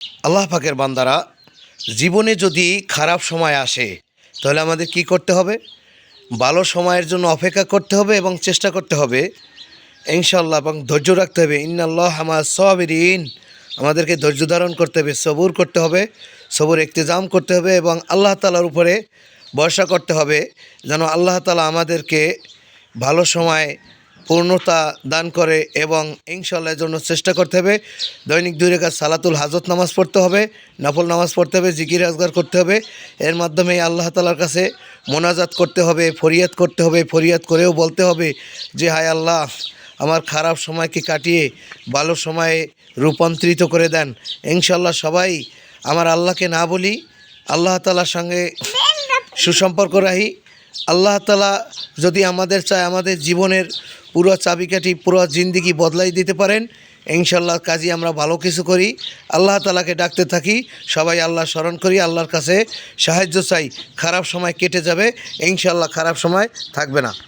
আল্লাহ পাকের বান্দারা, জীবনে যদি খারাপ সময় আসে তাহলে আমাদের কি করতে হবে? ভালো সময়ের জন্য অপেক্ষা করতে হবে এবং চেষ্টা করতে হবে ইনশাআল্লাহ, এবং ধৈর্য রাখতে হবে। ইন্নাল্লাহ মা সাবিরিন, আমাদেরকে ধৈর্য ধারণ করতে হবে, সবুর করতে হবে, সবুর ইক্তেজাম করতে হবে এবং আল্লাহ তাআলার উপরে ভরসা করতে হবে যেন আল্লাহ তাআলা আমাদেরকে ভালো সময় পূর্ণতা দান করে। এবং ইনশাআল্লাহ এর জন্য চেষ্টা করতে হবে। দৈনিক 2 রাকাত সালাতুল হাজত নামাজ পড়তে হবে, নফল নামাজ পড়তে হবে, জিকির আজগার করতে হবে। এর মাধ্যমে আল্লাহ তাআলার কাছে মোনাজাত করতে হবে, ফরিয়াদ করতে হবে। ফরিয়াদ করেও বলতে হবে যে হায় আল্লাহ, আমার খারাপ সময়কে কাটিয়ে ভালো সময়ে রূপান্তরিত করে দেন। ইনশাআল্লাহ সবাই আমার আল্লাহকে না বলি, আল্লাহ তাআলার সঙ্গে সুসম্পর্ক রাখি। আল্লাহ তাআলা যদি আমাদের চায়, আমাদের জীবনের পুরো চাবিকাঠি, পুরো জিন্দেগি বদলাই দিতে পারেন। ইনশাআল্লাহ কাজী আমরা ভালো কিছু করি, আল্লাহ তাআলাকে ডাকতে থাকি, সবাই আল্লাহ স্মরণ করি, আল্লাহর কাছে সাহায্য চাই। খারাপ সময় কেটে যাবে, ইনশাআল্লাহ খারাপ সময় থাকবে না।